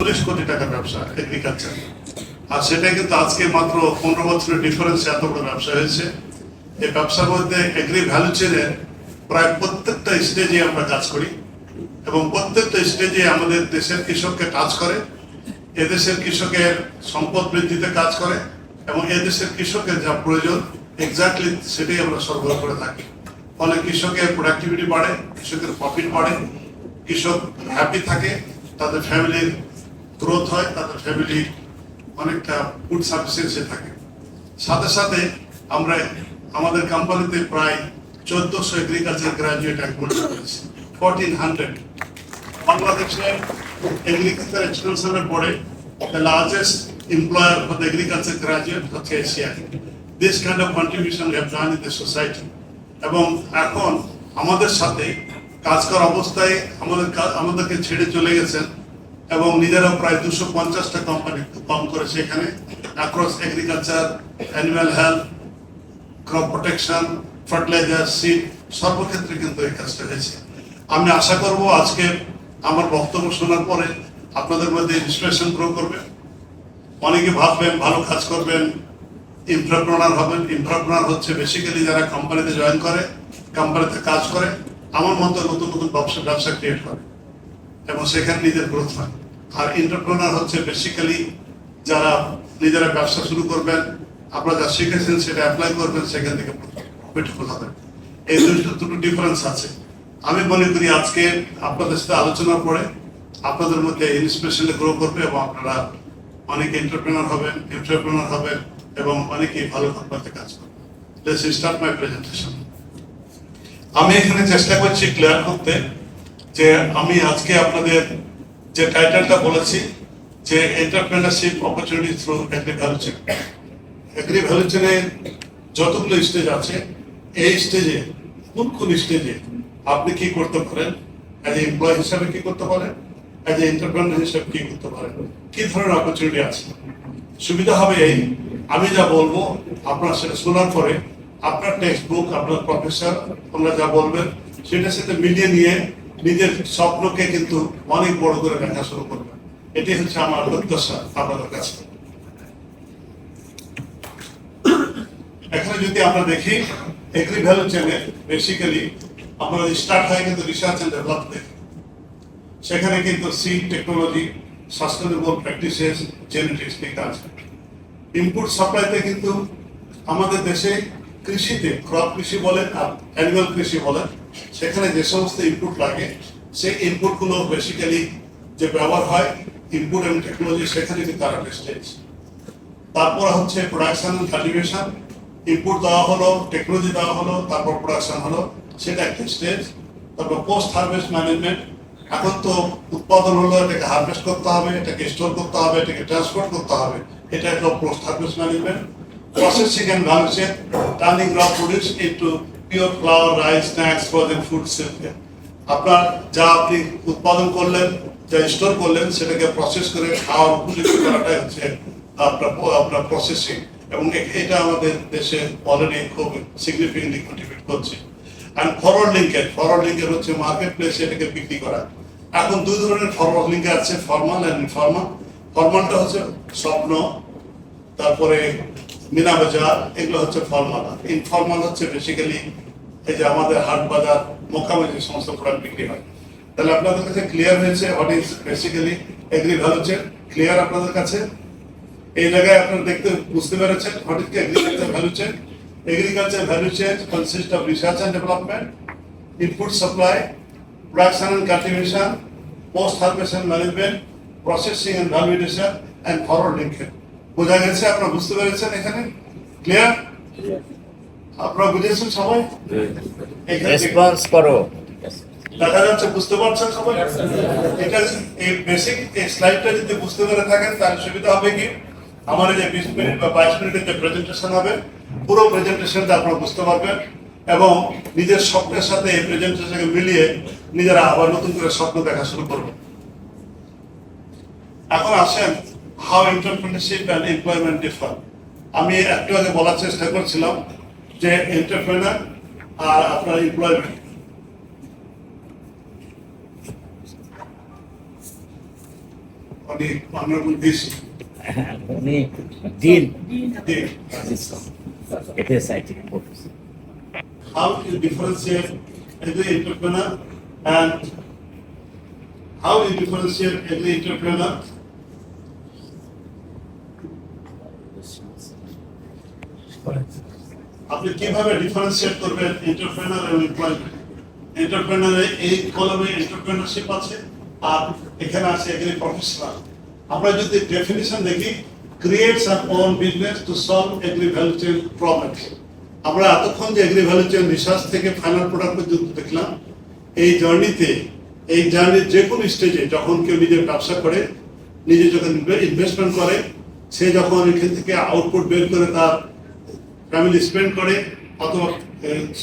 40 কোটি টাকার ব্যবসা এগ্রিকালচার, আর সেটা কিন্তু আজকে মাত্র 15 বছরের ডিফারেন্স এত বড় ব্যবসা হয়েছে। এই ব্যবসার মধ্যে এগ্রি ভ্যালু চেনের প্রায় প্রত্যেকটা স্টেজে আমরা কাজ করি এবং প্রত্যেকটা স্টেজে আমাদের দেশের কৃষককে টাচ করে, এদেশের কৃষকের সম্পদ বৃদ্ধিতে কাজ করে এবং এদেশের কৃষকের যা প্রয়োজন এক্স্যাক্টলি সেটাই আমরা সরবরাহ করে থাকি। ফলে কৃষকের প্রোডাক্টিভিটি বাড়ে, কৃষকের প্রফিট বাড়ে, কৃষক হ্যাপি থাকে, তাদের ফ্যামিলির গ্রোথ হয়, তাদের ফ্যামিলি অনেকটা ফুড সাফিসিয়েন্সি থাকে। সাথে সাথে আমরা আমাদের কোম্পানিতে প্রায় 1400 এগ্রিকালচার গ্রাজুয়েট অ্যাকোমোডেট করেছি, 1400। বাংলাদেশের এগ্রিকালচার এক্সটেনশনের পরে the largest employer for the agriculture graduate হচ্ছে Asia. This kind of contribution we have done in the society. এবং এখন আমাদের সাথে কাজ করা অবস্থায় আমাদেরকে ছেড়ে চলে গেছেন এবং নিজেরা প্রায় 250টা কোম্পানি ফর্ম করেছে এখানে, across agriculture, animal health, crop protection, fertiliser, seed, সর্বক্ষেত্রে কিন্তু এই কাজটা হয়েছে। আমি আশা করব আজকে আমার বক্তব্য শোনার পরে আপনাদের মধ্যে ইন্সপিরেশন গ্রো করবে। অনেকে ভাববেন ভালো কাজ করবেন, এন্টারপ্রেনার হবেন। এন্টারপ্রেনার হচ্ছে বেসিক্যালি যারা কোম্পানিতে জয়েন করে, কোম্পানিতে কাজ করে, আমার মতো নতুন নতুন ব্যবসা ক্রিয়েট করে এবং সেখানে নিজের গ্রোথ হয়। আর এন্টারপ্রেনার হচ্ছে বেসিক্যালি যারা নিজেরা ব্যবসা শুরু করবেন, আপনারা যা শিখেছেন সেটা অ্যাপ্লাই করবেন, সেখান থেকে প্রফিটেবল হবেন। এই দুটো ডিফারেন্স আছে। আমি মনে করি আজকে আপনাদের সাথে আলোচনার পরে আপনাদের মধ্যে ইন্সপিরেশন গ্রো করবে এবং আপনারা অনেকে এন্টারপ্রেনার হবেন এবং অনেকেই ভালো কোম্পানিতে কাজ করবেন। Let's start my presentation. আমি এখানে চেষ্টা করছি ক্লিয়ার করতে যে আমি আজকে আপনাদের যে টাইটেলটা বলেছি যে entrepreneurship opportunity through agri value chain. Agri value চেইনের যতগুলো স্টেজ আছে, এই স্টেজে কোন স্টেজে আপনি কি করতে পারেন, অ্যাজ এ এমপ্লয় হিসাবে কি করতে পারেন, অ্যাজ এ এন্টারপ্রেনার হিসাবে কি করতে পারেন, কি ধরনের অপরচুনিটি আছে। সুবিধা হবে এই, আমি যা বলবো আপনারা সেটা শোনার পরে আপনার টেক্সট বুক, আপনার প্রফেসর তোমরা যা বলবেন সেটার সাথে মিলিয়ে নিয়ে নিজের স্বপ্নকে কিন্তু অনেক বড় করে দেখা শুরু করবেন। এটি হচ্ছে আমার প্রত্যাশা আপনাদের কাছে। এখানে যদি আমরা দেখি এগ্রি ভ্যালু চেনে বেসিক্যালি আমরা স্টার্ট হয় কিন্তু রিসার্চ এন্ড ডেভেলপমেন্ট। সেখানে কিন্তু seed technology, sustainable practices, genetics লেখা আছে। ইনপুট সাপ্লাইতে কিন্তু আমাদের দেশে কৃষিতে ক্রপ কৃষি বলেন আর অ্যানিমাল কৃষি বলেন, সেখানে যে সমস্ত ইনপুট লাগে সেই ইনপুটগুলো বেসিক্যালি যে ব্যবহার হয় ইনপুট এন্ড টেকনোলজি, সেখানে কিন্তু তারা স্টেজ। তারপর হচ্ছে প্রোডাকশন এন্ড কাল্টিভেশন, ইনপুট দেওয়া হলো, টেকনোলজি দেওয়া হলো, তারপর প্রোডাকশন হলো, সেটা একটা স্টেজ। তারপর পোস্ট হারভেস্ট ম্যানেজমেন্ট, এখন তো উৎপাদন হলো, এটাকে হারভেস্ট করতে হবে, এটাকে স্টোর করতে হবে, এটাকে ট্রান্সপোর্ট করতে হবে, এটা একটা post harvest management. Processing and value chain, turning raw produce into pure flour, rice, snacks, frozen food self. আপনার যা আপনি উৎপাদন করলেন, যা স্টোর করলেন, সেটাকে প্রসেস করে খাওয়ার উপযুক্ত করাটাই হচ্ছে আপনার প্রসেসিং, এবং এটা আমাদের দেশে অলরেডি খুব সিগনিফিকেন্টলি কন্ট্রিবিউট করছে। অ্যান্ড ফরওয়ার্ড লিঙ্কের হচ্ছে মার্কেট প্লেসে এটাকে বিক্রি করা। এখন দুই ধরনের ফরওয়ার্ড লিঙ্ক আছে, ফর্মাল অ্যান্ড ইনফর্মাল। ফর্মালটা হচ্ছে স্বপ্ন, তারপরে মিনা বাজার, এগুলো হচ্ছে ফর্মাল। ইনফর্মাল হচ্ছে বেসিক্যালি এই যে আমাদের হাট বাজার মোকামে যে সমস্ত প্রোডাক্ট বিক্রি হয়। তাহলে আপনাদের কাছে ক্লিয়ার হয়েছে what is basically agri value chain? Clear আপনাদের কাছে? এই জায়গায় আপনারা দেখতে বুঝতে পেরেছেন what is agriculture value chain? Agriculture value chain consists of research and development, input supply, production and cultivation, post-harvest and management, processing and validation, and forward linkage. বোঝা গেছে? আপনারা বুঝতে পেরেছেন এখানে? ক্লিয়ার? আপনারা বুঝেছেন সবাই? রেসপন্স করো। দেখা যাচ্ছে বুঝতে পারছেন সবাই? এটা এই বেসিক এই স্লাইডটা যদি বুঝতে পেরে থাকেন তাহলে সুবিধা হবে কি, আমার এই যে 20 মিনিট বা 22 মিনিটের যে প্রেজেন্টেশন হবে, পুরো প্রেজেন্টেশনটা আপনারা বুঝতে পারবেন এবং নিজের স্বপ্নের সাথে এই প্রেজেন্টেশনকে মিলিয়ে নিজেরা আবার নতুন করে স্বপ্ন দেখা শুরু করবেন। এখন আসেন how entrepreneurship and employment differ. আমি একটু আগে বলার চেষ্টা করছিলাম যে এন্টারপ্রেনার আর আপনার এমপ্লয়মেন্ট, উনি অনারেবল ভিসি উনি dean did. FSIT How you differentiate every entrepreneur and how you differentiate every entrepreneur? আপনি কিভাবে ডিফারেন্সিয়েট করবেন এন্টারপ্রেনার এবং এমপ্লয়মেন্ট? এন্টারপ্রেনারে এই কলমে এন্টারপ্রেনারশিপ আছে আর এখানে আছে এগ্রি প্রফেশনাল। আমরা যদি ডেফিনিশন দেখি, creates our own business to solve agri value chain problems. আমরা এতক্ষণ যে এগ্রি ভ্যালু চেইন রিসার্চ থেকে ফাইনাল প্রোডাক্ট পর্যন্ত দেখলাম, এই জার্নির যে কোনো স্টেজে যখন কেউ নিজের ব্যবসা করে, নিজে যখন ইনভেস্টমেন্ট করে, সে যখন এখান থেকে আউটপুট বের করে তার ফ্যামিলি স্পেন্ড করে অথবা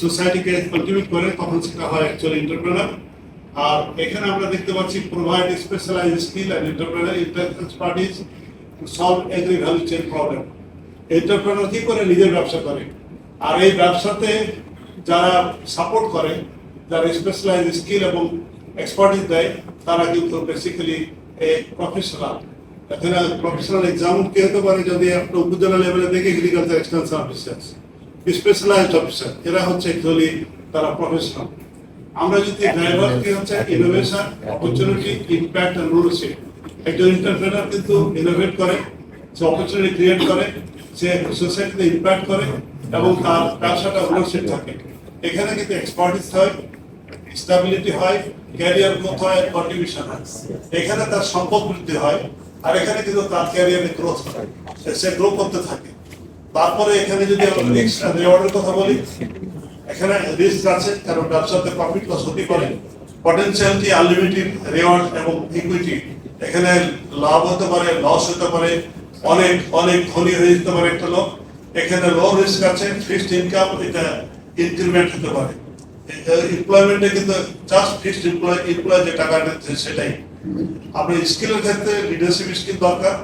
সোসাইটিকে কন্ট্রিবিউট করে, তখন সেটা হয় অ্যাকচুয়ালি এন্টারপ্রেনার। আর এখানে আমরা দেখতে পাচ্ছি provide specialise skill and entrepreneur expertise to solve agri value chain problem. Entrepreneur কি করে? নিজের ব্যবসা করে, আর এই ব্যবসাতে যারা সাপোর্ট করে, যারা স্পেশালাইজ স্কিল এবং এক্সপার্টিস দেয়, তারা কিন্তু বেসিক্যালি প্রফেশনাল। এখানে প্রফেশনাল এক্সাম্পল কি হতে পারে? যদি আপনার উপজেলা লেভেলে দেখে agriculture extension officer, specialised officer, এরা হচ্ছে অ্যাকচুয়ালি তারা প্রফেশনাল। আমরা যদি ড্রাইভার কি হচ্ছে ইনোভেশন, অপরচুনিটি, ইম্প্যাক্ট এন্ড রুলশিপ। একজন এন্টারপ্রেনার কিন্তু ইনোভেট করে, সে অপরচুনিটি ক্রিয়েট করে, সে সোসাইটিতে ইম্প্যাক্ট করে এবং তার ব্যবসাটা রুলশিপ থাকে। এখানে কিন্তু এক্সপার্টিস হয়, স্টেবিলিটি হয়, ক্যারিয়ার গ্রোথ হয়, কন্ট্রিবিউশন হয়। এখানে তার সম্পদ বৃদ্ধি হয়, আর এখানে কিন্তু তার ক্যারিয়ারে গ্রোথ হয়, সে গ্রো করতে থাকে। তারপরে এখানে যদি আমরা রিস্ক এন্ড রিওয়ার্ডের কথা বলি, এখানে রিস্ক আছে, কারণ ব্যবসাতে প্রফিট লস হতে পারে। পটেনশিয়ালিটি, আনলিমিটেড রিওয়ার্ড এবং ইকুইটি, এখানে লাভ হতে পারে, লস হতে পারে, অনেক অনেক ধনী হয়ে যেতে পারে একটা লোক। এখানে লো রিস্ক আছে, ফিক্সড ইনকাম, এটা ইনক্রিমেন্ট হতে পারে। এমপ্লয়মেন্টে কিন্তু জাস্ট ফিক্সড এমপ্লয় যে টাকা দিচ্ছে সেটাই। আপনার স্কিলের ক্ষেত্রে লিডারশিপ স্কিল দরকার,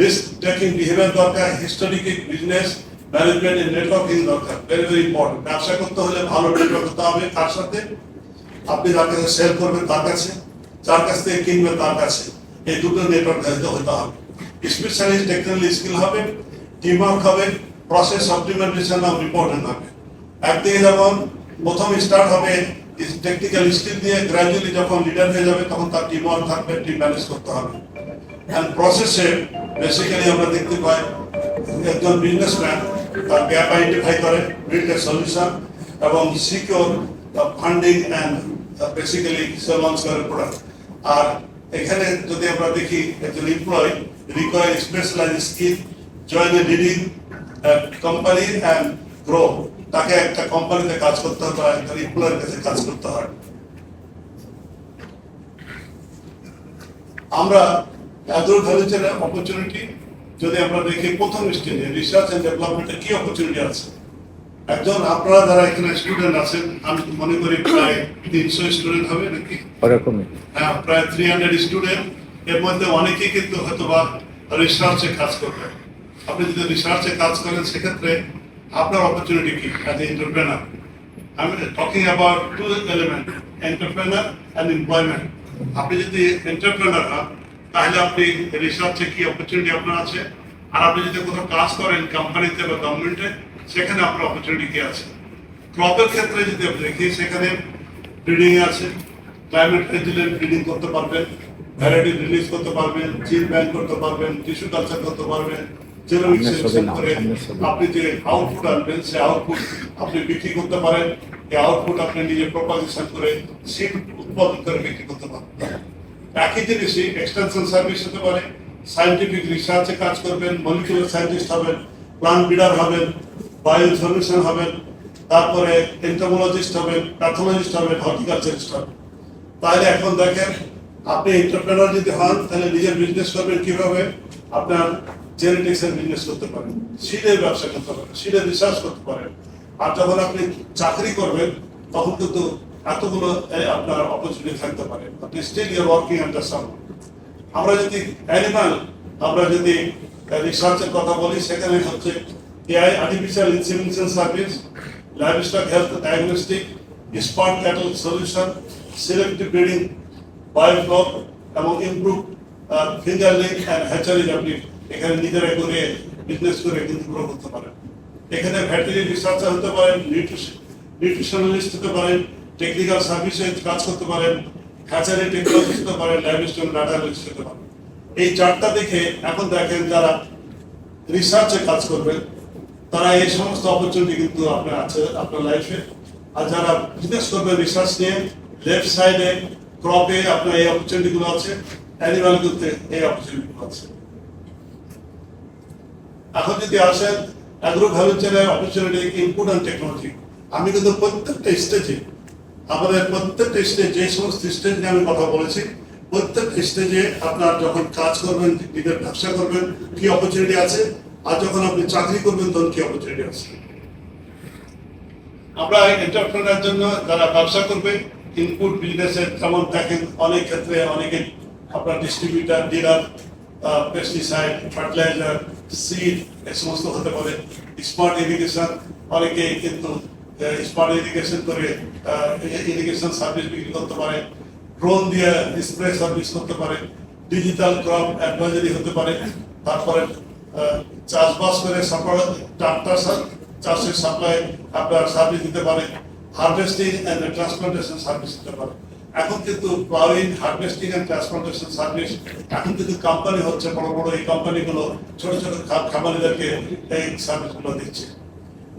রিস্ক টেকিং বিহেভিয়ার দরকার, historic business management and networking দরকার। Very very important. ব্যবসা করতে হলে ভালো নেটওয়ার্ক হতে হবে। তার সাথে আপনি যার কাছে সেল করবেন তার কাছে, যার কাছ থেকে কিনবেন তার কাছে, এই দুটো নেটওয়ার্ক হতে হবে। স্পেশালিস্ট টেকনিক্যাল স্কিল হবে, টিম ওয়ার্ক হবে, প্রসেস অপটিমাইজেশন ইম্পর্টেন্ট হবে। একদিকে যেমন প্রথম স্টার্ট হবে টেকনিক্যাল স্কিল দিয়ে, গ্র্যাজুয়ালি যখন লিডার হয়ে যাবে তখন তার টিম ওয়ার্ক থাকবে, টিম ম্যানেজ করতে হবে। এন্ড প্রসেসে বেসিক্যালি আমরা দেখতে পাই একজন বিজনেসম্যান তার গ্যাপ আইডেন্টিফাই করে, বিল্ড এ সলিউশন এবং সিকিউর ফান্ডিং এন্ড বেসিক্যালি সে লঞ্চ করে প্রোডাক্ট। আর এখানে যদি আমরা দেখি একজন employ require specialise skill, join a leading company and grow. তাকে একটা কোম্পানিতে কাজ করতে হবে, একটা এমপ্লয়ের কাছে কাজ করতে হয়। আমরা অ্যাগ্রো ভ্যালু চেইন অপরচুনিটি যদি আমরা দেখি, প্রথম স্টেজে রিসার্চ এন্ড ডেভেলপমেন্টে কি অপরচুনিটি আছে। একজন আপনারা যারা এখানে স্টুডেন্ট আছেন, আমি মনে করি প্রায় 300 স্টুডেন্ট হবে নাকি? ওরকমই হ্যাঁ, প্রায় 300 স্টুডেন্ট। এর মধ্যে অনেকেই কিন্তু হয়তো বা রিসার্চে কাজ করবেন। আপনি যদি রিসার্চে কাজ করেন, সেক্ষেত্রে আপনার অপরচুনিটি কি অ্যাজ এ এন্টারপ্রেনার? আমি talking about two element, entrepreneur and employment. আপনি যদি এন্টারপ্রেনার হন, তাহলে আপনি রিসার্চে কি অপরচুনিটি আপনার আছে, আর আপনি যদি কোথাও কাজ করেন কোম্পানিতে বা গভর্নমেন্টে, সেখানে আপনার অপরচুনিটি কি আছে। ক্রপের ক্ষেত্রে যদি আপনি দেখি, সেখানে ব্রিডিং আছে, ক্লাইমেট রেজিলেন্ট ব্রিডিং করতে পারবেন, ভ্যারাইটি রিলিজ করতে পারবেন, জিন ব্যাংক করতে পারবেন, টিস্যু কালচার করতে পারবেন। জেনোমিক সিলেকশন করে আপনি যে আউটপুট আনবেন, সেই আউটপুট আপনি বিক্রি করতে পারেন। এই আউটপুট আপনি নিজে প্রপাগেশন করে সিড উৎপাদন করে বিক্রি করতে পারেন। একই জিনিসই এক্সটেনশন সার্ভিস হতে পারে, সায়েন্টিফিক রিসার্চে কাজ করবেন, মলিকুলার সায়েন্টিস্ট হবেন, প্লান্ট ব্রিডার হবেন, বায়ো সলিউশন হবেন, তারপরে এন্টোমোলজিস্ট হবেন, প্যাথোলজিস্ট হবেন, হর্টিকালচারিস্ট হবেন। তাহলে এখন দেখেন, আপনি এন্টারপ্রেনার যদি হন, তাহলে নিজের বিজনেস করবেন কিভাবে? আপনার জেনেটিক্সের বিজনেস করতে পারেন, সিডের ব্যবসা করতে পারেন, সিডের রিসার্চ করতে পারেন। আর যখন আপনি চাকরি করবেন, তখন কিন্তু এতগুলো আপনার অপরচুনিটি থাকতে পারে। আপনি still your working under someone. আমরা যদি অ্যানিমাল, আমরা যদি রিসার্চের কথা বলি, সেখানে হচ্ছে AI, artificial insemination service, livestock health diagnostic, spot cattle solution, selective breeding, biofloc এবং improve fingerling and hatcheries আপনি এখানে নিজেরা করে বিজনেস করে কিন্তু গ্রো করতে পারেন। এখানে ভেটেরিনারি রিসার্চার হতে পারেন, নিউট্রিশনালিস্ট হতে পারেন, টেকনিক্যাল সার্ভিসে কাজ করতে পারেন, হ্যাচারি টেকনোলজিস্ট হতে পারেন, লাইভস্টক ডাটা অ্যানালিস্ট হতে পারেন। এই চারটা দেখে এখন দেখেন যারা রিসার্চে কাজ করবেন তারা এই সমস্ত অপরচুনিটি কিন্তু আপনার আছে আপনার লাইফে। আর যারা বিজনেস করবেন রিসার্চ নিয়ে, লেফট সাইডে ক্রপে আপনার এই অপরচুনিটিগুলো আছে, অ্যানিমাল করতে এই অপরচুনিটিগুলো আছে। এখন যদি আসেন অ্যাগ্রো ভ্যালু চেনের অপরচুনিটি, ইনপুট অ্যান্ড টেকনোলজি, আমি কিন্তু প্রত্যেকটা স্টেজে আমাদের প্রত্যেকটা স্টেজ যে সমস্ত স্টেজ নিয়ে আমি কথা বলেছি, প্রত্যেক স্টেজে আপনার যখন কাজ করবেন, নিজের ব্যবসা করবেন কি অপরচুনিটি আছে, আর যখন আপনি চাকরি করবেন তখন কি অপরচুনিটি আছে। আমরা এন্টারপ্রেনার জন্য যারা ব্যবসা করবে ইনপুট বিজনেসের, যেমন দেখেন অনেক ক্ষেত্রে অনেকে আপনার distributor, dealer, pesticide, fertiliser, seed এই সমস্ত হতে পারে। স্মার্ট ইরিগেশন, অনেকেই কিন্তু স্মার্ট ইরিগেশন করে ইরিগেশন সার্ভিস বিক্রি করতে পারে, ড্রোন দিয়ে স্প্রে সার্ভিস করতে পারে, ডিজিটাল ক্রপ অ্যাডভাইজারি হতে পারে, তারপরে চাষবাস করে ট্রাক্টর চাষের সাপ্লাই আপনার সার্ভিস দিতে পারে, হারভেস্টিং অ্যান্ড ট্রান্সপ্লান্টেশন সার্ভিস দিতে পারে। এখন কিন্তু ploughing, harvesting and transplantation service এখন কিন্তু কোম্পানি হচ্ছে, বড় বড় এই কোম্পানিগুলো ছোট ছোট খামারিদেরকে এই সার্ভিসগুলো দিচ্ছে।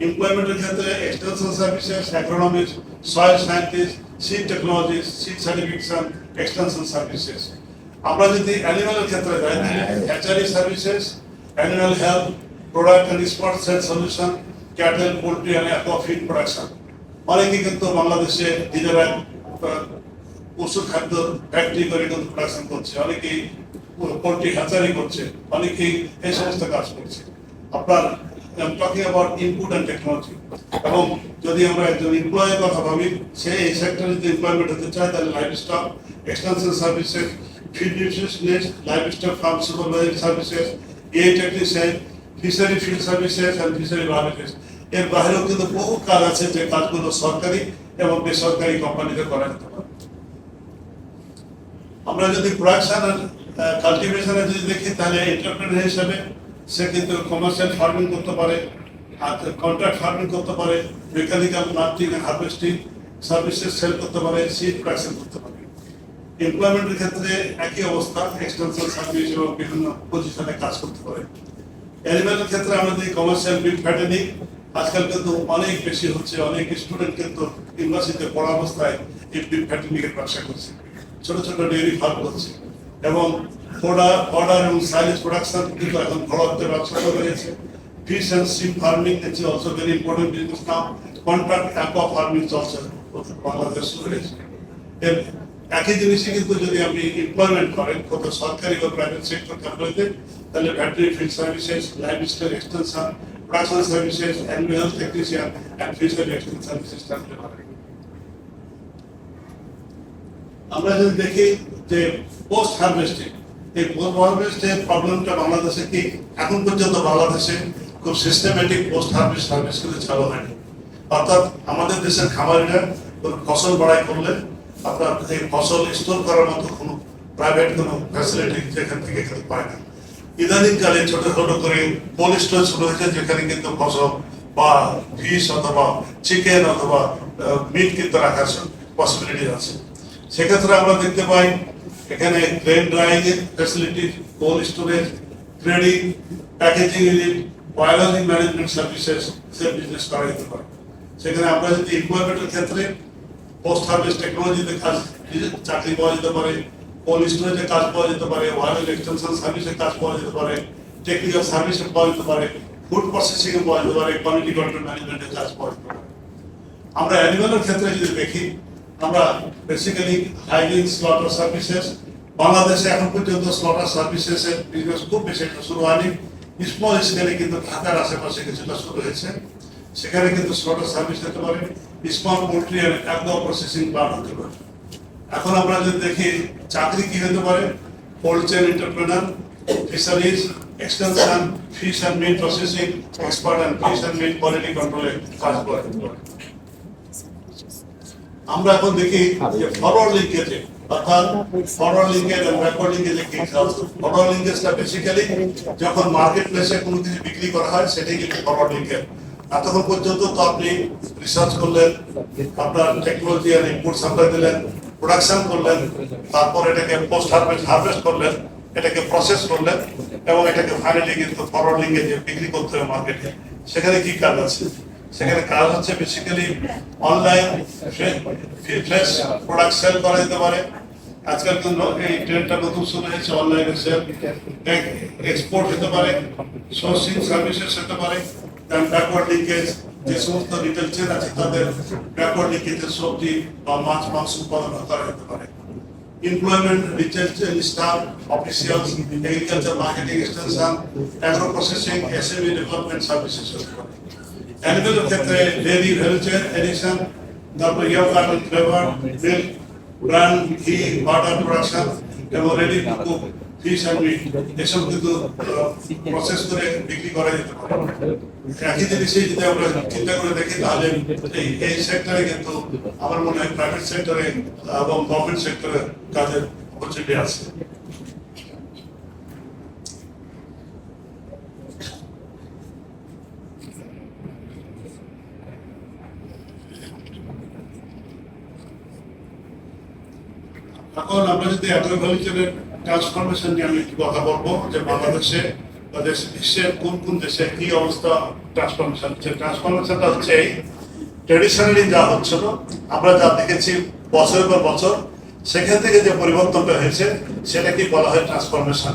এমপ্লয়মেন্টের ক্ষেত্রে extension services, agronomics, soil scientist, seed technologies, seed certification, extension services. আমরা যদি অ্যানিমালের ক্ষেত্রে যাই, hatchery services, animal health, product and spot sell solution, cattle, poultry and aqua feed production. অনেকে কিন্তু বাংলাদেশে নিজেরা পশু খাদ্য ফ্যাক্টরি করে কিন্তু প্রোডাকশন করছে, অনেকেই পোল্ট্রি হ্যাচারি করছে, অনেকেই এই সমস্ত কাজ করছে। আপনার talking about input and technology. এবং যদি আমরা একজন এমপ্লয়ের কথা ভাবি, সে এই সেক্টরে যদি এমপ্লয়মেন্ট হতে চায় তাহলে livestock, extension services, feed nutritionist, livestock farm supervisory services, A technician, fishery field services and fishery biologists. এর বাইরেও কিন্তু বহু কাজ আছে যে কাজগুলো সরকারি এবং বেসরকারি কোম্পানিতে করা যেতে পারে। আমরা যদি প্রোডাকশন আর কাল্টিভেশনে যদি দেখি তাহলে এন্টারপ্রেনার হিসাবে সে কিন্তু কমার্শিয়াল ফার্মিং করতে পারে, কন্ট্রাক্ট ফার্মিং করতে পারে, mechanical planting and harvesting services sell করতে পারে, সিড প্রোডাকশন করতে পারে। এমপ্লয়মেন্টের ক্ষেত্রে একই অবস্থা, এক্সটেনশন সার্ভিস এবং বিভিন্ন পজিশনে কাজ করতে পারে। অ্যানিমেলের ক্ষেত্রে আমরা যদি কমার্শিয়াল বিগ ফ্যাটেনিং, আজকাল কিন্তু অনেক বেশি হচ্ছে, অনেক স্টুডেন্ট কিন্তু ইউনিভার্সিটিতে পড়া অবস্থায় এই বিগ ফ্যাটেনিং এর ব্যবসা করছে, ছোট ছোট ডেয়ারি ফার্ম করছে। এবং ফডার এবং সাইলেজ প্রোডাকশন কিন্তু এখন ঘরোয়াতে ব্যবসা করে রয়েছে। Fish and sheep farming is also very important business now. Contract aqua farming is also Bangladesh রয়েছে। এর একই জিনিসই কিন্তু যদি আপনি এমপ্লয়মেন্ট করেন কত সরকারি বা প্রাইভেট সেক্টর কোম্পানিতে, তাহলে veterinary field services, live stock extension, production services, animal health technician and fishery extension services থাকতে পারে। আমরা যদি দেখি যে পোস্ট হারভেস্টিং, এই পোস্ট হারভেস্টের প্রবলেমটা বাংলাদেশে কি এখন পর্যন্ত বাংলাদেশে খুব সিস্টেমেটিক পোস্ট হারভেস্ট সার্ভিস কিন্তু চালু হয়নি। অর্থাৎ আমাদের দেশের খামারিরা ফসল বড়াই করলে আপনার এই ফসল স্টোর করার মতো কোনো প্রাইভেট কোনো ফ্যাসিলিটি যেখান থেকে এখানে পায় না। ইদানিংকালে ছোট ছোট করে কোল্ড স্টোরেজ শুরু হয়েছে, যেখানে কিন্তু ফসল বা ফিশ অথবা চিকেন অথবা মিট কিন্তু রাখার পসিবিলিটি আছে। সেক্ষেত্রে আমরা দেখতে পাই এখানে গ্রেন ড্রাইং এর facility, cold storage, trading, packaging unit, biology management services সে বিজনেস করা যেতে পারে। সেখানে আমরা যদি এমপ্লয়মেন্টের ক্ষেত্রে পোস্ট হারভেস্ট টেকনোলজিতে কাজ চাকরি পাওয়া যেতে পারে, কোল্ড স্টোরেজে কাজ পাওয়া যেতে পারে, ওয়ারেল এক্সটেনশন সার্ভিসে কাজ পাওয়া যেতে পারে, টেকনিক্যাল সার্ভিসে পাওয়া যেতে পারে, ফুড প্রসেসিং এ পাওয়া যেতে পারে, কোয়ালিটি কন্ট্রোল ম্যানেজমেন্টের কাজ পাওয়া যেতে পারে। আমরা অ্যানিমালের ক্ষেত্রে যদি দেখি, আমরা বেসিক্যালি হাইজিন স্লটার সার্ভিসেস, বাংলাদেশে এখন পর্যন্ত স্লটার সার্ভিসেস এর বিজনেস খুব বেশি একটা শুরু হয়নি। স্মল স্কেলে কিন্তু ঢাকার আশেপাশে কিছুটা শুরু হয়েছে, সেখানে কিন্তু স্লটার সার্ভিস দিতে পারে, small poultry and agro processing plant হতে পারে। এখন আমরা যদি দেখি চাকরি কি হতে পারে, cold chain entrepreneur, fisheries, extension, fish and meat processing expert and fish and meat quality কন্ট্রোলে কাজ করতে পারে। আমরা এখন দেখি যে ফরওয়ার্ড লিঙ্কেজে অর্থাৎ ফরওয়ার্ড লিঙ্কেজ এবং ব্যাকওয়ার্ড লিঙ্কেজে কি ফরওয়ার্ড লিঙ্কেজটা বেসিক্যালি যখন মার্কেট প্লেসে কোনো কিছু বিক্রি করা হয় সেটাই কিন্তু ফরওয়ার্ড লিঙ্কেজ। এতক্ষণ পর্যন্ত তো আপনি রিসার্চ করলেন, আপনার টেকনোলজি আর ইনপুট সাপ্লাই দিলেন, প্রোডাকশন করলেন, তারপর এটাকে পোস্ট হারভেস্ট করলেন, এটাকে প্রসেস করলেন এবং এটাকে ফাইনালি কিন্তু ফরওয়ার্ড লিঙ্কেজে বিক্রি করতে হবে মার্কেটে। সেখানে কি কাজ আছে? সেখানে কাজ হচ্ছে basically online fresh product sell করা যেতে পারে। আজকাল কিন্তু এই ট্রেন্ডটা নতুন শুরু হয়েছে, অনলাইনে সেল, এক্সপোর্ট হতে পারে, সোর্সিং সার্ভিসেস হতে পারে, দেন ব্যাকওয়ার্ড লিঙ্কেজ, যে সমস্ত রিটেল চেন আছে তাদের ব্যাকওয়ার্ড লিঙ্কেজের সবজি বা মাছ মাংস উৎপাদন করা যেতে পারে। Employment, research staff, officials, agriculture, marketing extension, agro processing, SME development services. Animal ক্ষেত্রে dairy, value chain, addition, তারপর yogurt and flavor, milk, brand, ghee, butter production, এবং ready to cook, fish and meat, এসব কিন্তু process করে বিক্রি করা যেতে পারে। একই জিনিসই যদি আমরা চিন্তা করে দেখি তাহলে এই সেক্টরে কিন্তু আমার মনে হয় প্রাইভেট সেক্টরে এবং গভর্নমেন্ট সেক্টরে কাজের অপরচুনিটি আছে। এখন আমরা যদি অ্যাগ্রিকালচারের ট্রান্সফরমেশন নিয়ে আমি একটু কথা বলবো, যে বাংলাদেশে বা বিশ্বের কোন কোন দেশে কি অবস্থা ট্রান্সফরমেশন হচ্ছে। ট্রান্সফরমেশনটা হচ্ছে ট্রেডিশনালি যা হচ্ছিল, আমরা যা দেখেছি বছরের পর বছর, সেখান থেকে যে পরিবর্তনটা হয়েছে সেটাকে বলা হয় ট্রান্সফরমেশন।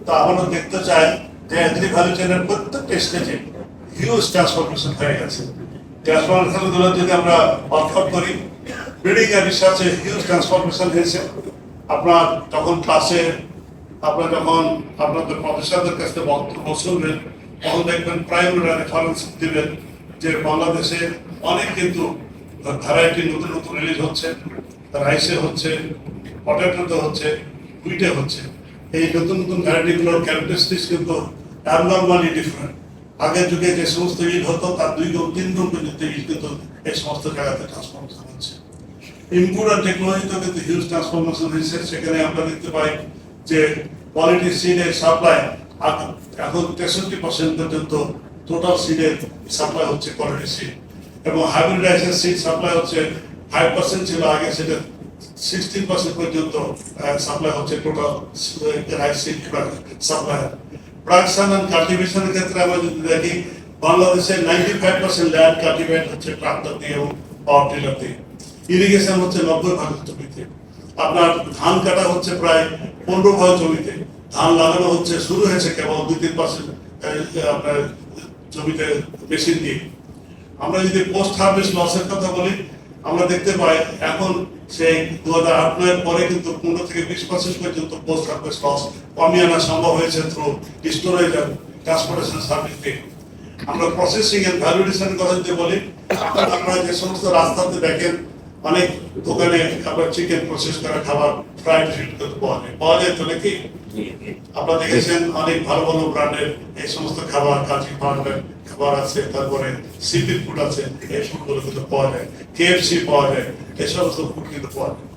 তো আমরা দেখতে চাই যে এগ্রি ভ্যালু চেনের প্রত্যেকটা স্টেজে হিউজ ট্রান্সফরমেশন হয়ে গেছে। ট্রান্সফরমেশন গুলো যদি আমরা অর্থাৎ করি, ব্রিডিং এর রিসার্চে হিউজ ট্রান্সফরমেশন হয়েছে। আপনার তখন ক্লাসে আপনার যখন আপনাদের প্রফেসরদের কাছ থেকে বক্তব্য শুনবেন, তখন দেখবেন প্রাইমারি রেফারেন্স দিবেন যে বাংলাদেশে অনেক কিন্তু ভ্যারাইটি নতুন নতুন রিলিজ হচ্ছে, রাইসে হচ্ছে, পটেটোতে হচ্ছে, হুইটে হচ্ছে। এই নতুন নতুন ভ্যারাইটিগুলোর ক্যারেক্টারিস্টিক্স কিন্তু অ্যাবনর্মালি ডিফারেন্ট। আগের যুগে যে সমস্ত ইট হতো তার 2 গুণ 3 গুণ পর্যন্ত ইট কিন্তু এই সমস্ত জায়গাতে ট্রান্সফরমেশন হচ্ছে। ইনপুট আর টেকনোলজিতে কিন্তু হিউজ ট্রান্সফরমেশন হয়েছে। সেখানে আমরা দেখতে পাই যে কোয়ালিটি সিডের সাপ্লাই এখন 63% পর্যন্ত টোটাল সিডের সাপ্লাই হচ্ছে কোয়ালিটি সিড, এবং হাইব্রিডাইজেশন সিড সাপ্লাই হচ্ছে 5% ছিল আগে, সেটা 16% পর্যন্ত সাপ্লাই হচ্ছে total rice seed supply. Production and কাল্টিভেশনের ক্ষেত্রে আমরা যদি দেখি, বাংলাদেশে 95% ল্যান্ড কাল্টিভেট হচ্ছে ট্রাক্টর দিয়ে এবং পাওয়ার টিলার দিয়ে। ইরিগেশন হচ্ছে 90% জমিতে। আপনার ধান কাটা হচ্ছে প্রায় 15% জমিতে। ধান লাগানো হচ্ছে, শুরু হয়েছে কেবল 2-3% আপনার জমিতে মেশিন দিয়ে। আমরা যদি পোস্ট হারভেস্ট লসের কথা বলি, আমরা দেখতে পাই এখন সেই 2008-9 পরে কিন্তু 15 থেকে 20% পর্যন্ত পোস্ট হারভেস্ট লস কমিয়ে আনা সম্ভব হয়েছে থ্রু স্টোরেজ আর ট্রান্সপোর্টেশন সার্ভিস দিয়ে। আমরা প্রসেসিং এন্ড ভ্যালুয়েশনের কথা যদি বলি, আপনারা যে সমস্ত রাস্তাতে দেখেন অনেক দোকানে আপনার চিকেন প্রসেস করা খাবার ফ্রাইড ফিড করতে পাওয়া যায় তো নাকি? আপনারা দেখেছেন অনেক ভালো ভালো ব্র্যান্ডের এই সমস্ত খাবার, কাজী ফার্মের খাবার আছে, তারপরে সিপি ফুড আছে, এই ফুডগুলো কিন্তু পাওয়া যায়, কেএফসি পাওয়া যায়, এই সমস্ত ফুড কিন্তু পাওয়া যায়।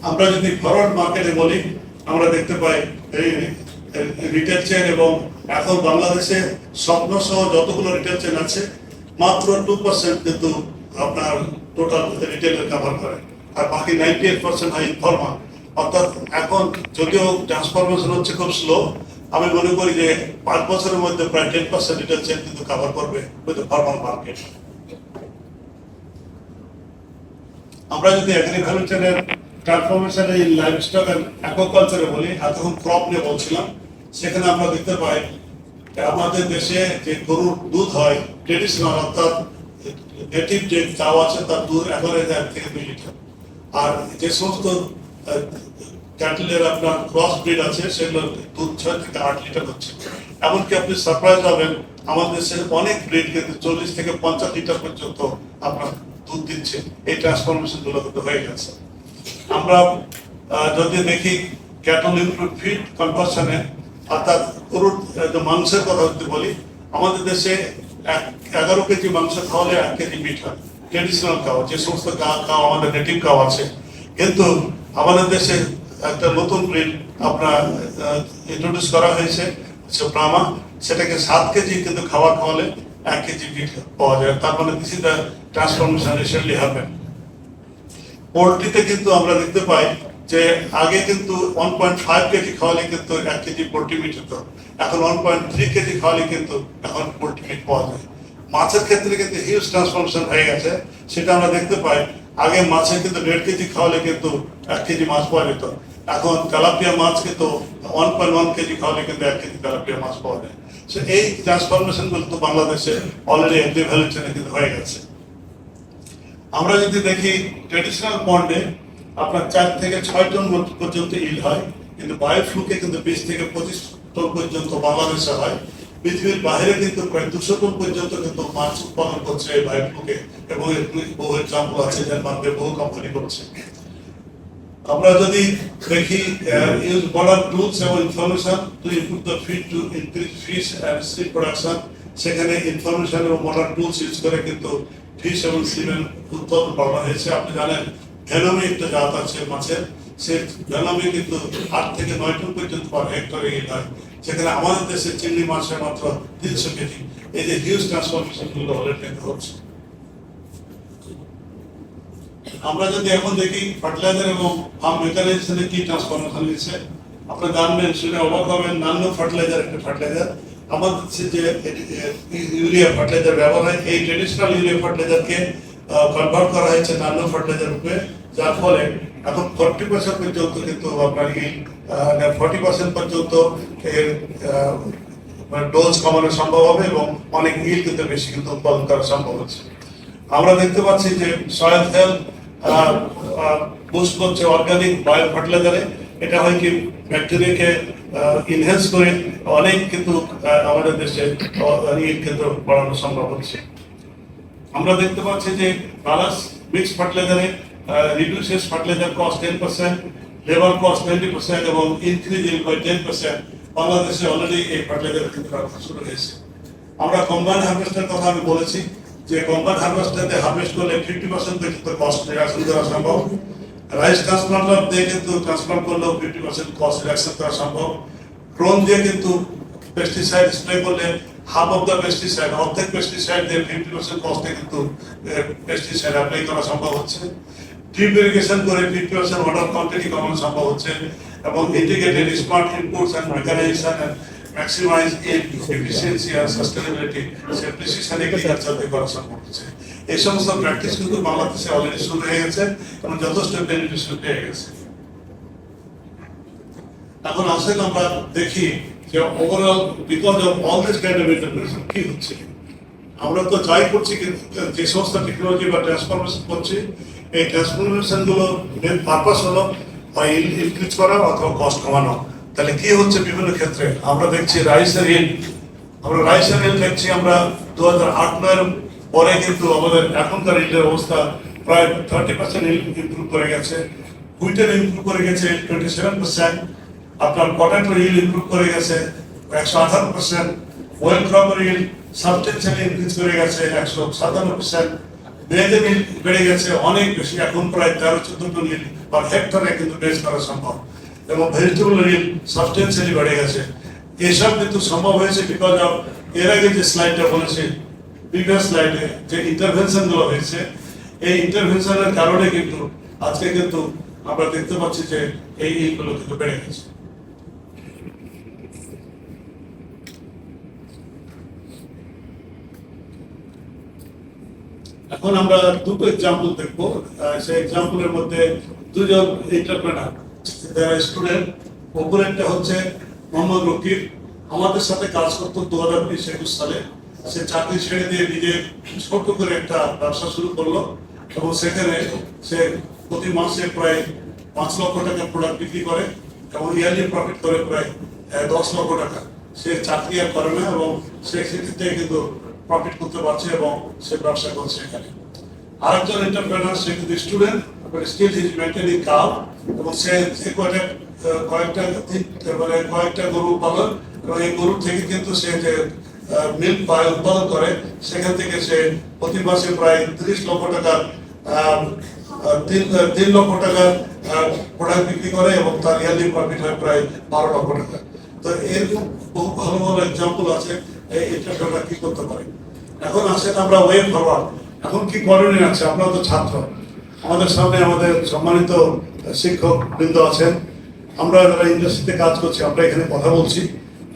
আমরা যদি ফরওয়ার্ড মার্কেটে বলি, আমরা দেখতে পাই এই রিটেল চেন, এবং এখন বাংলাদেশে স্বপ্ন সহ যতগুলো রিটেল চেন আছে মাত্র 2% কিন্তু আপনার টোটাল রিটেলের কভার করে, আর বাকি 98% হয় ইনফর্মাল। অর্থাৎ এখন যদিও ট্রান্সফরমেশন হচ্ছে খুব স্লো, আমি মনে করি যে 5 বছরের মধ্যে প্রায় 10% রিটেল চেন কিন্তু কভার করবে উইথ ফর্মাল মার্কেট। আমরা যদি এগ্রিকালচারের ট্রান্সফরমেশনের এই লাইভস্টক এন্ড অ্যাকুয়াকালচারে বলি, এতক্ষণ ক্রপ নিয়ে বলছিলাম, সেখানে আমরা দেখতে পাই আমাদের দেশে যে গরুর দুধ হয় ট্রেডিশনাল, অর্থাৎ নেটিভ যে চাও আছে তার দুধ 11,000 থেকে 2 লিটার, আর যে সমস্ত ক্যাটেলের আপনার ক্রস ব্রিড আছে সেগুলোর দুধ 6 থেকে 8 লিটার হচ্ছে। এমনকি আপনি সারপ্রাইজ হবেন, আমাদের দেশে অনেক ব্রিড কিন্তু 40 থেকে 50 লিটার পর্যন্ত আপনার দুধ দিচ্ছে। এই ট্রান্সফরমেশন গুলো কিন্তু হয়ে গেছে। আমরা যদি দেখি ক্যাটল ইনপুট ফিড কনভার্সনে, অর্থাৎ গরুর মাংসের কথা যদি বলি, আমাদের দেশে 11 কেজি মাংস খাওয়ালে 1 কেজি মিট হয়। ট্রেডিশনাল কাউ, যে সমস্ত কাউ আমাদের নেটিভ কাউ আছে, কিন্তু আমাদের দেশে একটা নতুন ব্রিড আপনার ইন্ট্রোডিউস করা হয়েছে, হচ্ছে ব্রাহ্মা। সেটাকে 7 কেজি কিন্তু খাবার খাওয়ালে 1 কেজি মিট পাওয়া যায়। তার মানে this is the transformation recently happen. পোলট্রিতে কিন্তু আমরা দেখতে পাই যে আগে কিন্তু 1.5 কেজি খাওয়ালে কিন্তু 1 কেজি পোলট্রি মিট হতো, এখন 1.3 কেজি খাওয়ালে কিন্তু এখন পোলট্রি মিট পাওয়া যায়। মাছের ক্ষেত্রে কিন্তু হিউজ ট্রান্সফরমেশন হয়ে গেছে, সেটা আমরা দেখতে পাই। আগে মাছের কিন্তু 1.5 কেজি খাওয়ালে কিন্তু 1 কেজি মাছ পাওয়া যেত, এখন তেলাপিয়া মাছ কিন্তু 1.1 কেজি খাওয়ালে কিন্তু 1 কেজি তেলাপিয়া মাছ পাওয়া যায়। সো এই ট্রান্সফরমেশন কিন্তু বাংলাদেশে অলরেডি এগ্রি ভ্যালু চেনে কিন্তু হয়ে গেছে। আমরা যদি দেখি ট্রেডিশনাল পন্ডে আপনার 4 থেকে 6 টন পর্যন্ত ইল হয়, কিন্তু বায়োফ্লুকে কিন্তু 20 থেকে 25 টন পর্যন্ত বাংলাদেশে হয়। পৃথিবীর বাইরে কিন্তু প্রায় 200 টন পর্যন্ত কিন্তু মাছ উৎপাদন করছে এই বায়োফ্লুকে, এবং এর বহু এক্সাম্পল আছে যার মধ্যে বহু কোম্পানি করছে। আমরা যদি দেখি ইউজ মডার্ন টুলস এবং information to improve the feed to increase fish and sea production, সেখানে ইনফরমেশন এবং মডার্ন টুলস ইউজ করে কিন্তু ফিশ এবং সিমেন্ট উৎপাদন করা হয়েছে। আপনি জানেন ভেনমি একটা জাত আছে মাছের, সে ভেনমি কিন্তু 8 থেকে 9 টন পর্যন্ত পার হেক্টরে ইল হয়, সেখানে আমাদের দেশে চিংড়ি মাছের মাত্র 300 কেজি। এই যে হিউজ ট্রান্সফরমেশন গুলো অলরেডি হচ্ছে। আমরা যদি এখন দেখি ফার্টিলাইজার এবং ফার্ম মেকানাইজেশনে কি ট্রান্সফরমেশন হয়েছে, আপনারা জানবেন, শুনে অবাক হবেন, নানো ফার্টিলাইজার একটা ফার্টিলাইজার। আমাদের দেশে যে ইউরিয়া ফার্টিলাইজার ব্যবহার হয়, এই ট্রেডিশনাল ইউরিয়া ফার্টিলাইজারকে কনভার্ট করা হয়েছে নানো ফার্টিলাইজার রূপে, যার ফলে এখন 40% পর্যন্ত কিন্তু আপনার 40% পর্যন্ত এর ডোজ কমানো সম্ভব হবে, এবং অনেক ইল কিন্তু বেশি কিন্তু উৎপাদন করা সম্ভব হচ্ছে। আমরা দেখতে পাচ্ছি যে সয়েল হেলথ বুস্ট করছে অর্গানিক বায়ো ফার্টিলাইজারে। এটা হয় কি ব্যাকটেরিয়াকে ইনহেন্স করে অনেক কিন্তু আমাদের দেশে ইল কিন্তু বাড়ানো সম্ভব হচ্ছে। আমরা দেখতে পাচ্ছি যে প্লাস মিক্স ফার্টিলাইজারে reduces fertiliser cost 10%, labour cost 20% এবং ইনক্রিজ ইল বাই 10%। বাংলাদেশে অলরেডি এই ফার্টিলাইজার কিন্তু শুরু হয়েছে। আমরা কম্বাইন্ড হারভেস্টের কথা আমি বলেছি যে কম্বাইন্ড হারভেস্টারে হারভেস্ট করলে 50% পর্যন্ত কস্ট রিডাকশন করা সম্ভব। রাইস ট্রান্সপ্লান্টার দিয়ে কিন্তু ট্রান্সপ্লান্ট করলেও 50% কস্ট রিডাকশন করা সম্ভব। ড্রোন দিয়ে কিন্তু পেস্টিসাইড স্প্রে করলে হাফ অফ দ্য পেস্টিসাইড, অর্ধেক পেস্টিসাইড দিয়ে 50% কস্টে কিন্তু পেস্টিসাইড অ্যাপ্লাই করা সম্ভব হচ্ছে। ড্রিপ ইরিগেশন করে 50% ওয়াটার কোয়ান্টিটি কমানো সম্ভব হচ্ছে, এবং integrated smart inputs and mechanization and maximize efficiency আর সাস্টেনেবিলিটি সে প্রিসিশন এগ্রিকালচারে করা সম্ভব হচ্ছে। এই সমস্ত প্র্যাকটিস কিন্তু বাংলাদেশে অলরেডি শুরু হয়ে গেছে এবং যথেষ্ট বেনিফিশিয়াল পেয়ে গেছে। এখন আসলে আমরা দেখি যে overall because of all this kind of intervention কি হচ্ছে। আমরা তো যাই করছি, যে সমস্ত টেকনোলজি বা ট্রান্সফরমেশন করছি, এই ট্রান্সফরমেশন গুলো মেন পারপাস হলো হয় ইনক্রিজ করা অথবা কস্ট কমানো। তাহলে কি হচ্ছে বিভিন্ন ক্ষেত্রে আমরা দেখছি রাইসের ইল, আমরা রাইসের ইল দেখছি আমরা 2008-9 পরে কিন্তু আমাদের এখনকার ইলের অবস্থা প্রায় 30% ইমপ্রুভ করে গেছে। হুইটের ইমপ্রুভ করে গেছে 27%, আপনার পটেটোর ইল ইমপ্রুভ করে গেছে 118%, ওয়েল ক্রপের ইল সাবস্টেন্সিয়ালি ইনক্রিজ করে গেছে 157%, বেজের ইল বেড়ে গেছে অনেক বেশি, এখন প্রায় 13-14 টন ইল পার হেক্টরে কিন্তু বেচ করা সম্ভব, এবং ভেজিটেবল ইল সাবস্টেন্সিয়ালি বেড়ে গেছে। এসব কিন্তু সম্ভব হয়েছে বিকজ অফ এর আগে যে স্লাইডটা বলেছি প্রিভিয়াস স্লাইডে যে ইন্টারভেনশন গুলো হয়েছে, এই ইন্টারভেনশনের কারণে কিন্তু আজকে কিন্তু আমরা দেখতে পাচ্ছি যে এই ইলগুলো কিন্তু বেড়ে গেছে। এখন আমরা দুটো এক্সাম্পল দেখবো। সেই এক্সাম্পলের মধ্যে দুজন এন্টারপ্রেনার স্টুডেন্ট, ওপরেরটা হচ্ছে মোহাম্মদ রকিব, আমাদের সাথে কাজ করতো 2020-21 সালে। সে চাকরি ছেড়ে দিয়ে নিজে ছোট করে একটা ব্যবসা শুরু করলো, এবং সেখানে সে প্রতি মাসে প্রায় 5 লক্ষ টাকা প্রোডাক্ট বিক্রি করে এবং ইয়ারলি প্রফিট করে প্রায় 10 লক্ষ টাকা। সে চাকরি আর করে না, এবং সে সেক্ষেত্রে কিন্তু প্রফিট করতে পারছে এবং সে ব্যবসা করছে এখানে। আরেকজন এন্টারপ্রেনার, সে কিন্তু student, still his maintaining cow, এবং সে কয়েকটা গরু পালন, এবং এই গরু থেকে কিন্তু সে যে মিল্ক পায় উৎপাদন করে, সেখান থেকে সে প্রতি মাসে প্রায় 30 লক্ষ টাকার 3 লক্ষ টাকার প্রোডাক্ট বিক্রি করে এবং তার ইয়ারলি প্রফিট হয় প্রায় 12 লক্ষ টাকা। তো এরকম বহু ভালো ভালো এক্সাম্পল আছে এটা সরকার কি করতে পারে। এখন আসেন আমরা ওয়ে ফরওয়ার্ড, এখন কি করণীয় আছে। আপনারা তো ছাত্র, আমাদের সামনে আমাদের সম্মানিত শিক্ষক বৃন্দ আছেন, আমরা যারা ইন্ডাস্ট্রিতে কাজ করছি, আমরা এখানে কথা বলছি।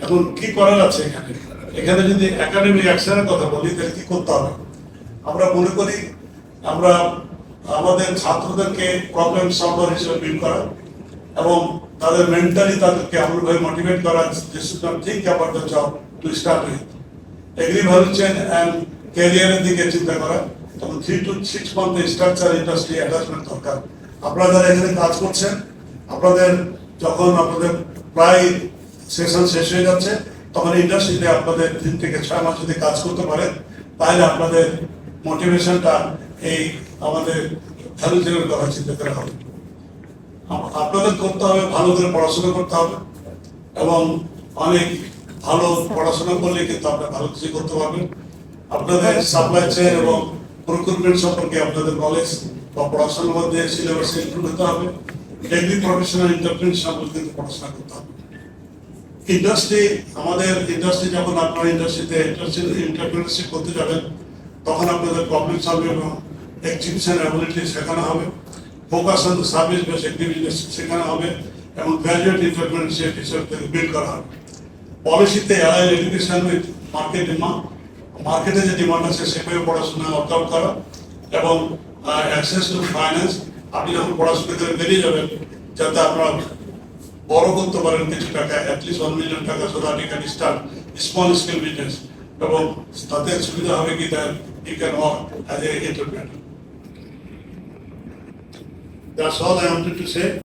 এখন কি করার আছে এখানে? এখানে যদি একাডেমিক অ্যাকশনের কথা বলি তাহলে কি করতে হবে? আমরা মনে করি আমরা আমাদের ছাত্রদেরকে প্রবলেম সলভার হিসেবে বিল্ড করা এবং তাদের মেন্টালি তাদেরকে এমনভাবে মোটিভেট করা think about the job to start with. Agri value chain and ক্যারিয়ারের দিকে চিন্তা করা এবং 3 to 6 month structure industry attachment দরকার। আপনারা যারা এখানে কাজ করছেন, আপনাদের যখন আপনাদের প্রায় সেশন শেষ হয়ে যাচ্ছে, তখন ইন্ডাস্ট্রিতে আপনাদের 3 থেকে 6 মাস যদি কাজ করতে পারেন, তাহলে আপনাদের মোটিভেশনটা এই আমাদের ভ্যালু চেইনের কথা চিন্তা করা হবে। আপনাদের করতে হবে ভালো করে পড়াশোনা করতে হবে এবং অনেক ভালো পড়াশোনা করলে কিন্তু আপনারা ভালো কিছু করতে পারবেন। আপনাদের সাপ্লাই চেইন এবং প্রকিউরমেন্ট সম্পর্কে আপনাদের নলেজ বা পড়াশোনার মধ্যে সিলেবাসে ইনক্লুড হতে হবে। এগ্রি প্রফেশনাল এন্টারপ্রেনার সম্পর্কে কিন্তু পড়াশোনা করতে হবে। ইন্ডাস্ট্রি, আমাদের ইন্ডাস্ট্রি যখন আপনারা ইন্ডাস্ট্রিতে এন্টারপ্রেনারশিপ করতে যাবেন, তখন আপনাদের প্রবলেম সলভিং এবং এক্সিকিউশন অ্যাবিলিটি শেখানো হবে, focus on service base activities শেখানো হবে এবং গ্র্যাজুয়েট এন্টারপ্রেনারশিপ হিসেবে বিল্ড করা হবে। পলিসিতে align education with market demand, মার্কেটে যে ডিমান্ড আছে সেভাবে পড়াশোনা অবজার্ভ করা এবং অ্যাক্সেস টু ফাইন্যান্স। আপনি যখন পড়াশোনা করে বেরিয়ে যাবেন, যাতে আপনারা বড় করতে পারেন কিছু টাকা, অ্যাটলিস্ট 1 মিলিয়ন টাকা, so that you can start small scale business এবং তাতে সুবিধা হবে কি that you can work as a entrepreneur. That's all I wanted to say.